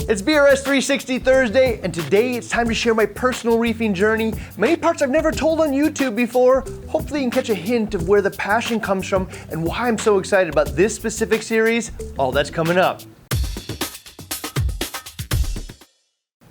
It's BRS360 Thursday, and today it's time to share my personal reefing journey. Many parts I've never told on YouTube before. Hopefully you can catch a hint of where the passion comes from and why I'm so excited about this specific series. All that's coming up.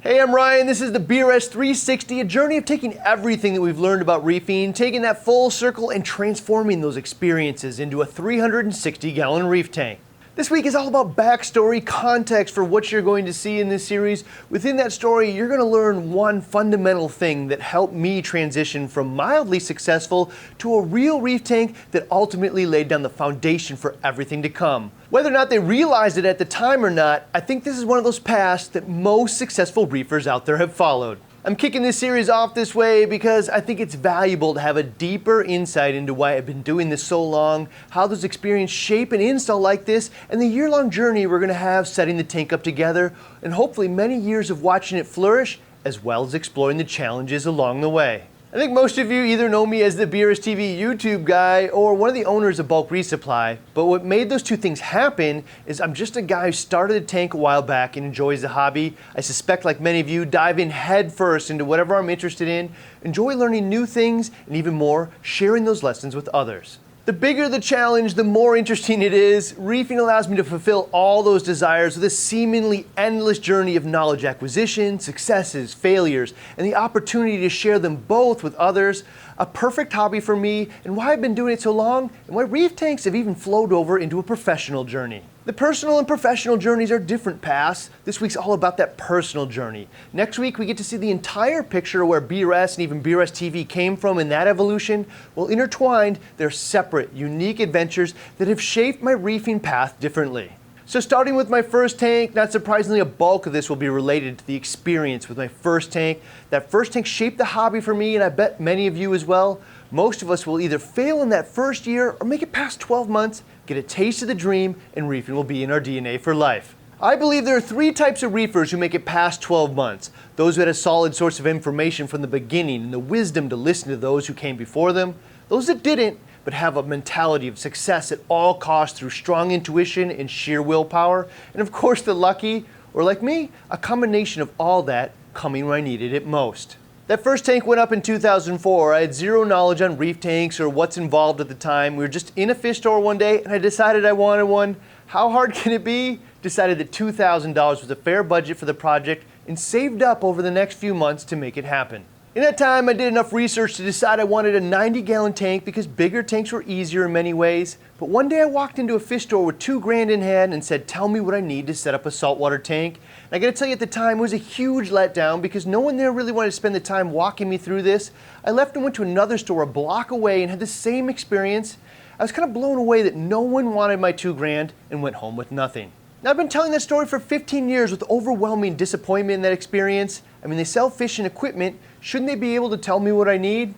Hey, I'm Ryan. This is the BRS360, a journey of taking everything that we've learned about reefing, taking that full circle and transforming those experiences into a 360-gallon reef tank. This week is all about backstory, context for what you're going to see in this series. Within that story, you're going to learn one fundamental thing that helped me transition from mildly successful to a real reef tank that ultimately laid down the foundation for everything to come. Whether or not they realized it at the time or not, I think this is one of those paths that most successful reefers out there have followed. I'm kicking this series off this way because I think it's valuable to have a deeper insight into why I've been doing this so long, how those experiences shape an install like this, and the year-long journey we're going to have setting the tank up together, and hopefully many years of watching it flourish, as well as exploring the challenges along the way. I think most of you either know me as the BRStv YouTube guy or one of the owners of Bulk Resupply, but what made those two things happen is I'm just a guy who started a tank a while back and enjoys the hobby. I suspect, like many of you, dive in head first into whatever I'm interested in, enjoy learning new things, and even more, sharing those lessons with others. The bigger the challenge, the more interesting it is. Reefing allows me to fulfill all those desires with a seemingly endless journey of knowledge acquisition, successes, failures, and the opportunity to share them both with others. A perfect hobby for me, and why I've been doing it so long, and why reef tanks have even flowed over into a professional journey. The personal and professional journeys are different paths. This week's all about that personal journey. Next week, we get to see the entire picture of where BRS and even BRStv came from in that evolution. Well, intertwined, they're separate, unique adventures that have shaped my reefing path differently. So starting with my first tank, not surprisingly, a bulk of this will be related to the experience with my first tank. That first tank shaped the hobby for me, and I bet many of you as well. Most of us will either fail in that first year or make it past 12 months, get a taste of the dream, and reefing will be in our DNA for life. I believe there are three types of reefers who make it past 12 months. Those who had a solid source of information from the beginning and the wisdom to listen to those who came before them. Those that didn't, but have a mentality of success at all costs through strong intuition and sheer willpower. And of course the lucky, or like me, a combination of all that coming when I needed it most. That first tank went up in 2004. I had zero knowledge on reef tanks or what's involved at the time. We were just in a fish store one day and I decided I wanted one. How hard can it be? Decided that $2,000 was a fair budget for the project and saved up over the next few months to make it happen. In that time, I did enough research to decide I wanted a 90-gallon tank because bigger tanks were easier in many ways. But one day I walked into a fish store with $2,000 in hand and said, "Tell me what I need to set up a saltwater tank." And I gotta tell you, at the time, it was a huge letdown because no one there really wanted to spend the time walking me through this. I left and went to another store a block away and had the same experience. I was kind of blown away that no one wanted my $2,000 and went home with nothing. Now, I've been telling that story for 15 years with overwhelming disappointment in that experience. I mean, they sell fishing equipment. Shouldn't they be able to tell me what I need?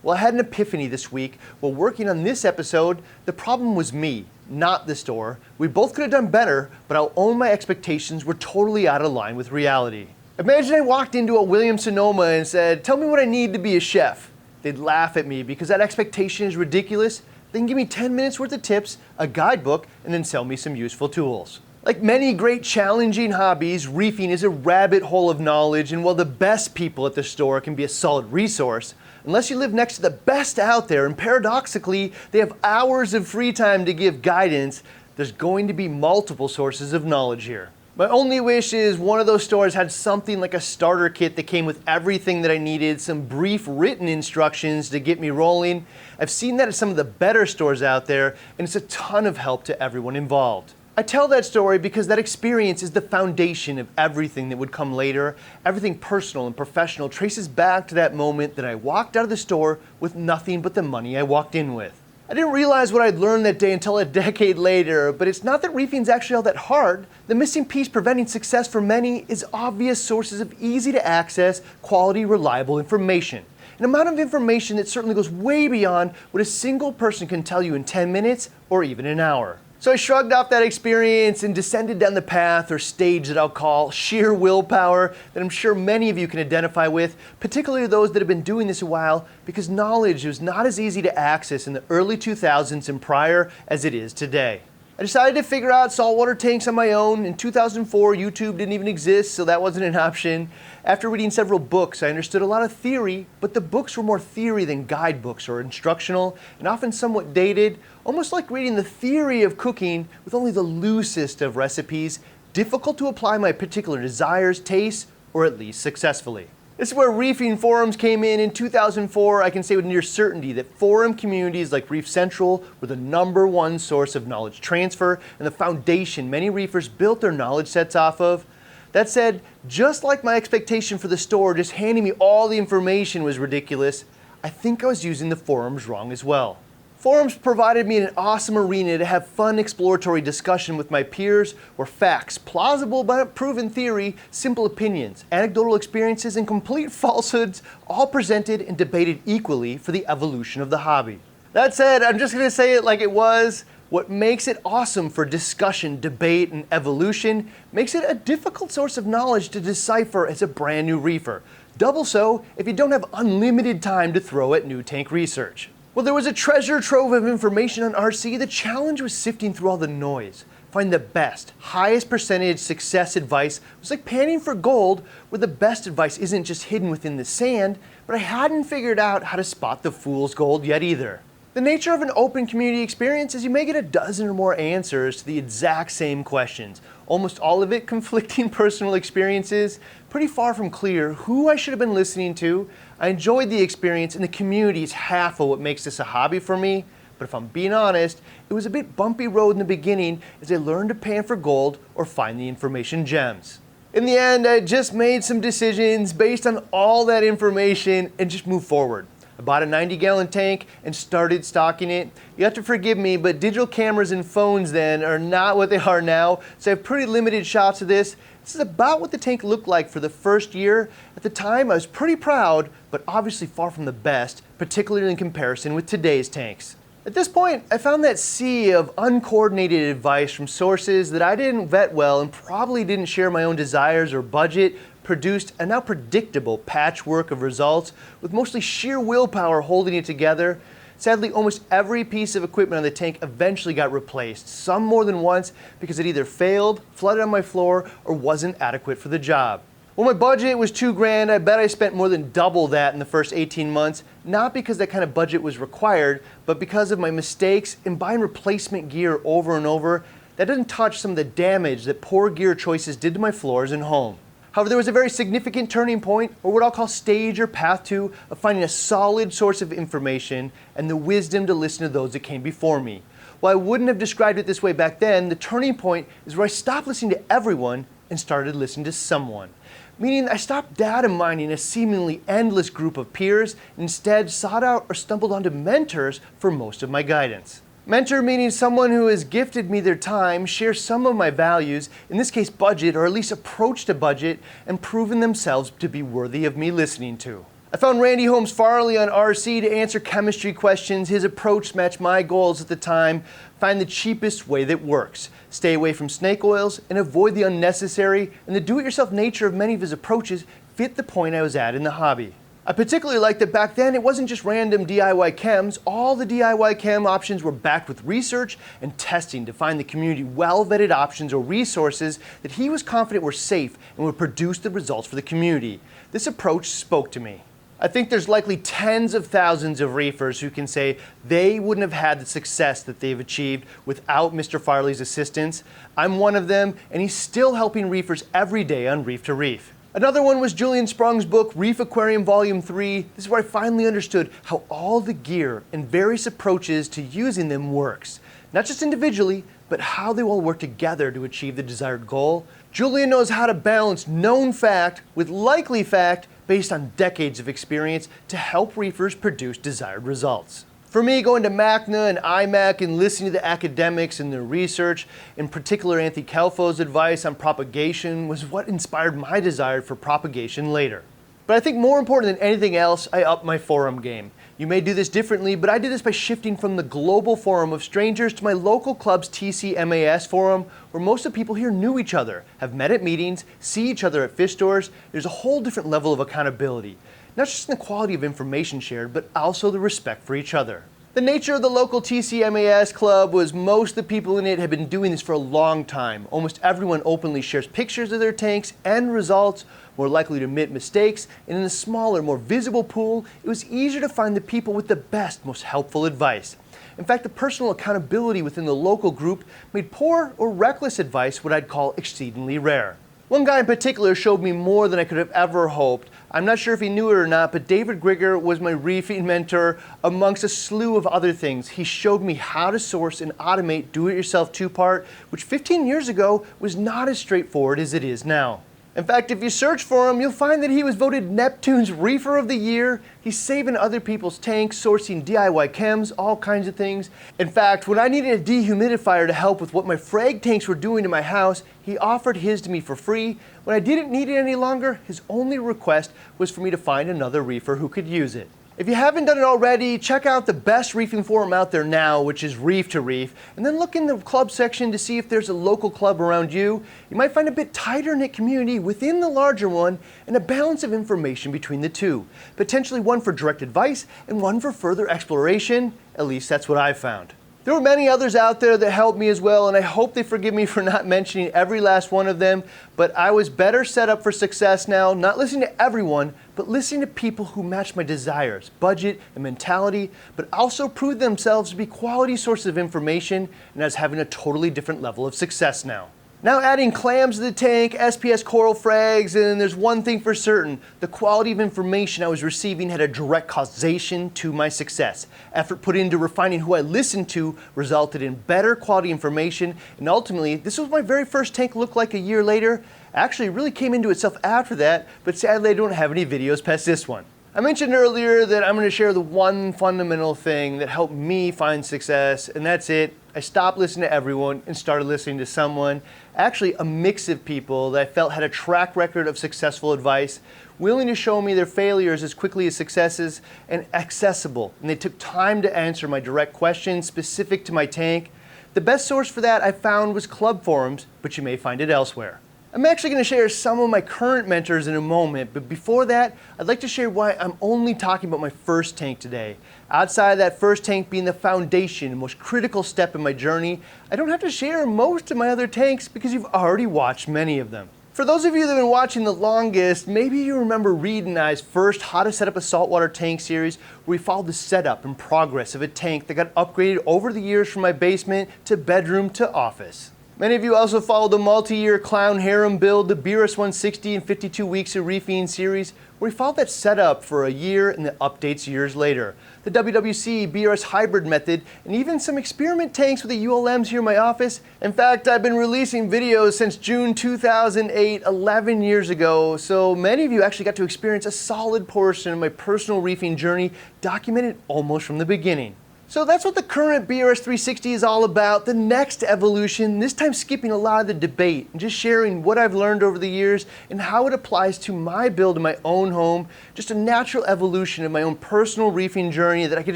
Well, I had an epiphany this week. While working on this episode, the problem was me, not the store. We both could have done better, but I'll own my expectations were totally out of line with reality. Imagine I walked into a Williams-Sonoma and said, "Tell me what I need to be a chef." They'd laugh at me because that expectation is ridiculous. They can give me 10 minutes worth of tips, a guidebook, and then sell me some useful tools. Like many great challenging hobbies, reefing is a rabbit hole of knowledge, and while the best people at the store can be a solid resource, unless you live next to the best out there, and paradoxically, they have hours of free time to give guidance, there's going to be multiple sources of knowledge here. My only wish is one of those stores had something like a starter kit that came with everything that I needed, some brief written instructions to get me rolling. I've seen that at some of the better stores out there, and it's a ton of help to everyone involved. I tell that story because that experience is the foundation of everything that would come later. Everything personal and professional traces back to that moment that I walked out of the store with nothing but the money I walked in with. I didn't realize what I'd learned that day until a decade later, but it's not that reefing's actually all that hard. The missing piece preventing success for many is obvious sources of easy to access, quality, reliable information. An amount of information that certainly goes way beyond what a single person can tell you in 10 minutes or even an hour. So I shrugged off that experience and descended down the path or stage that I'll call sheer willpower that I'm sure many of you can identify with, particularly those that have been doing this a while, because knowledge was not as easy to access in the early 2000s and prior as it is today. I decided to figure out saltwater tanks on my own. In 2004, YouTube didn't even exist, so that wasn't an option. After reading several books, I understood a lot of theory, but the books were more theory than guidebooks or instructional, and often somewhat dated, almost like reading the theory of cooking with only the loosest of recipes, difficult to apply my particular desires, tastes, or at least successfully. This is where reefing forums came in 2004. I can say with near certainty that forum communities like Reef Central were the #1 source of knowledge transfer and the foundation many reefers built their knowledge sets off of. That said, just like my expectation for the store just handing me all the information was ridiculous, I think I was using the forums wrong as well. Forums provided me an awesome arena to have fun exploratory discussion with my peers where facts, plausible but proven theory, simple opinions, anecdotal experiences, and complete falsehoods all presented and debated equally for the evolution of the hobby. That said, I'm just going to say it like it was. What makes it awesome for discussion, debate, and evolution makes it a difficult source of knowledge to decipher as a brand new reefer. Double so if you don't have unlimited time to throw at new tank research. Well, there was a treasure trove of information on RC. The challenge was sifting through all the noise. Find the best, highest percentage success advice was like panning for gold, where the best advice isn't just hidden within the sand, but I hadn't figured out how to spot the fool's gold yet either. The nature of an open community experience is you may get a dozen or more answers to the exact same questions, almost all of it conflicting personal experiences, pretty far from clear who I should have been listening to. I enjoyed the experience, and the community is half of what makes this a hobby for me, but if I'm being honest, it was a bit bumpy road in the beginning as I learned to pan for gold or find the information gems. In the end, I just made some decisions based on all that information and just moved forward. I bought a 90-gallon tank and started stocking it. You have to forgive me, but digital cameras and phones then are not what they are now, so I have pretty limited shots of this. This is about what the tank looked like for the first year. At the time, I was pretty proud, but obviously far from the best, particularly in comparison with today's tanks. At this point, I found that sea of uncoordinated advice from sources that I didn't vet well and probably didn't share my own desires or budget produced a now predictable patchwork of results with mostly sheer willpower holding it together. Sadly, almost every piece of equipment on the tank eventually got replaced, some more than once because it either failed, flooded on my floor, or wasn't adequate for the job. Well, my budget was $2,000. I bet I spent more than double that in the first 18 months, not because that kind of budget was required, but because of my mistakes in buying replacement gear over and over. That doesn't touch some of the damage that poor gear choices did to my floors and home. However, there was a very significant turning point, or what I'll call stage or path to, of finding a solid source of information and the wisdom to listen to those that came before me. While I wouldn't have described it this way back then, the turning point is where I stopped listening to everyone and started listening to someone. Meaning I stopped data mining a seemingly endless group of peers and instead sought out or stumbled onto mentors for most of my guidance. Mentor meaning someone who has gifted me their time, shares some of my values, in this case budget, or at least approach to budget, and proven themselves to be worthy of me listening to. I found Randy Holmes Farley on RC to answer chemistry questions. His approach matched my goals at the time. Find the cheapest way that works. Stay away from snake oils and avoid the unnecessary, and the do-it-yourself nature of many of his approaches fit the point I was at in the hobby. I particularly liked that back then it wasn't just random DIY chems. All the DIY chem options were backed with research and testing to find the community well-vetted options or resources that he was confident were safe and would produce the results for the community. This approach spoke to me. I think there's likely tens of thousands of reefers who can say they wouldn't have had the success that they've achieved without Mr. Farley's assistance. I'm one of them, and he's still helping reefers every day on Reef to Reef. Another one was Julian Sprung's book, Reef Aquarium Volume 3. This is where I finally understood how all the gear and various approaches to using them works. Not just individually, but how they all work together to achieve the desired goal. Julian knows how to balance known fact with likely fact based on decades of experience to help reefers produce desired results. For me, going to MACNA and IMAC and listening to the academics and their research, in particular Anthony Calfo's advice on propagation, was what inspired my desire for propagation later. But I think more important than anything else, I upped my forum game. You may do this differently, but I did this by shifting from the global forum of strangers to my local club's TCMAS forum, where most of the people here knew each other, have met at meetings, see each other at fish stores. There's a whole different level of accountability. Not just in the quality of information shared, but also the respect for each other. The nature of the local TCMAS club was most of the people in it had been doing this for a long time. Almost everyone openly shares pictures of their tanks and results, more likely to admit mistakes, and in a smaller, more visible pool, it was easier to find the people with the best, most helpful advice. In fact, the personal accountability within the local group made poor or reckless advice what I'd call exceedingly rare. One guy in particular showed me more than I could have ever hoped. I'm not sure if he knew it or not, but David Grigger was my reefing mentor amongst a slew of other things. He showed me how to source and automate do-it-yourself two-part, which 15 years ago was not as straightforward as it is now. In fact, if you search for him, you'll find that he was voted Neptune's Reefer of the Year. He's saving other people's tanks, sourcing DIY chems, all kinds of things. In fact, when I needed a dehumidifier to help with what my frag tanks were doing to my house, he offered his to me for free. When I didn't need it any longer, his only request was for me to find another reefer who could use it. If you haven't done it already, check out the best reefing forum out there now, which is Reef to Reef, and then look in the club section to see if there's a local club around you. You might find a bit tighter knit community within the larger one and a balance of information between the two. Potentially one for direct advice and one for further exploration. At least that's what I've found. There were many others out there that helped me as well, and I hope they forgive me for not mentioning every last one of them, but I was better set up for success now, not listening to everyone, but listening to people who match my desires, budget, and mentality, but also proved themselves to be quality sources of information, and I was having a totally different level of success now. Now adding clams to the tank, SPS coral frags, and there's one thing for certain. The quality of information I was receiving had a direct causation to my success. Effort put into refining who I listened to resulted in better quality information, and ultimately, this was my very first tank looked like a year later. Actually, it really came into itself after that, but sadly I don't have any videos past this one. I mentioned earlier that I'm going to share the one fundamental thing that helped me find success, and that's it. I stopped listening to everyone and started listening to someone, actually a mix of people that I felt had a track record of successful advice, willing to show me their failures as quickly as successes, and accessible. And they took time to answer my direct questions specific to my tank. The best source for that I found was club forums, but you may find it elsewhere. I'm actually going to share some of my current mentors in a moment, but before that, I'd like to share why I'm only talking about my first tank today. Outside of that first tank being the foundation, the most critical step in my journey, I don't have to share most of my other tanks because you've already watched many of them. For those of you that have been watching the longest, maybe you remember Reed and I's first How to Set Up a Saltwater Tank series, where we followed the setup and progress of a tank that got upgraded over the years from my basement to bedroom to office. Many of you also followed the multi-year Clown Harem build, the BRS360 and 52 weeks of reefing series, where we followed that setup for a year and the updates years later. The WWC BRS hybrid method, and even some experiment tanks with the ULMs here in my office. In fact, I've been releasing videos since June 2008, 11 years ago, so many of you actually got to experience a solid portion of my personal reefing journey, documented almost from the beginning. So that's what the current BRS360 is all about, the next evolution, this time skipping a lot of the debate and just sharing what I've learned over the years and how it applies to my build in my own home, just a natural evolution of my own personal reefing journey that I could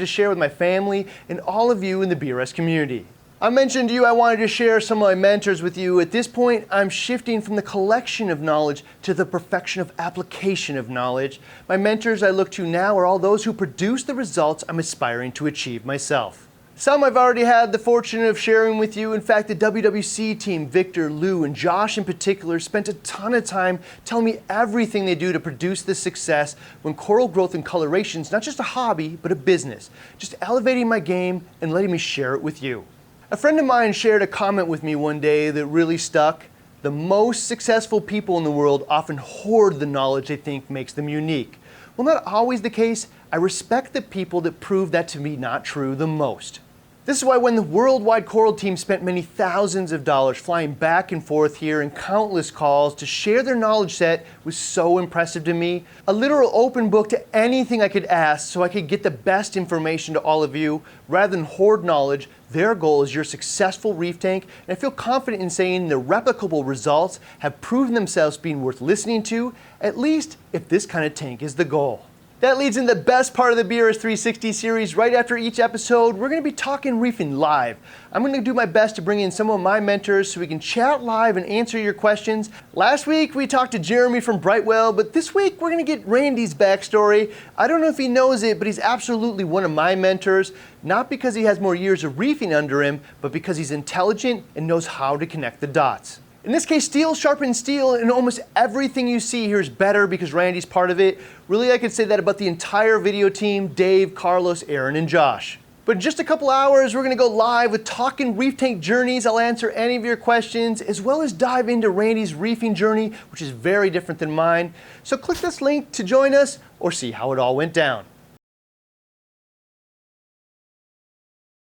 just share with my family and all of you in the BRS community. I mentioned to you I wanted to share some of my mentors with you. At this point, I'm shifting from the collection of knowledge to the perfection of application of knowledge. My mentors I look to now are all those who produce the results I'm aspiring to achieve myself. Some I've already had the fortune of sharing with you. In fact, the WWC team, Victor, Lou, and Josh in particular, spent a ton of time telling me everything they do to produce this success when coral growth and coloration is not just a hobby, but a business. Just elevating my game and letting me share it with you. A friend of mine shared a comment with me one day that really stuck. The most successful people in the world often hoard the knowledge they think makes them unique. Well, not always the case. I respect the people that prove that to be not true the most. This is why when the worldwide coral team spent many thousands of dollars flying back and forth here and countless calls to share their knowledge set was so impressive to me. A literal open book to anything I could ask so I could get the best information to all of you rather than hoard knowledge. Their goal is your successful reef tank, and I feel confident in saying the replicable results have proven themselves being worth listening to, at least if this kind of tank is the goal. That leads in the best part of the BRS360 series. Right after each episode, we're going to be talking reefing live. I'm going to do my best to bring in some of my mentors so we can chat live and answer your questions. Last week, we talked to Jeremy from Brightwell, but this week, we're going to get Randy's backstory. I don't know if he knows it, but he's absolutely one of my mentors, not because he has more years of reefing under him, but because he's intelligent and knows how to connect the dots. In this case, steel sharpens steel, and almost everything you see here is better because Randy's part of it. Really, I could say that about the entire video team, Dave, Carlos, Aaron, and Josh. But in just a couple hours, we're gonna go live with Talking Reef Tank Journeys. I'll answer any of your questions, as well as dive into Randy's reefing journey, which is very different than mine. So click this link to join us or see how it all went down.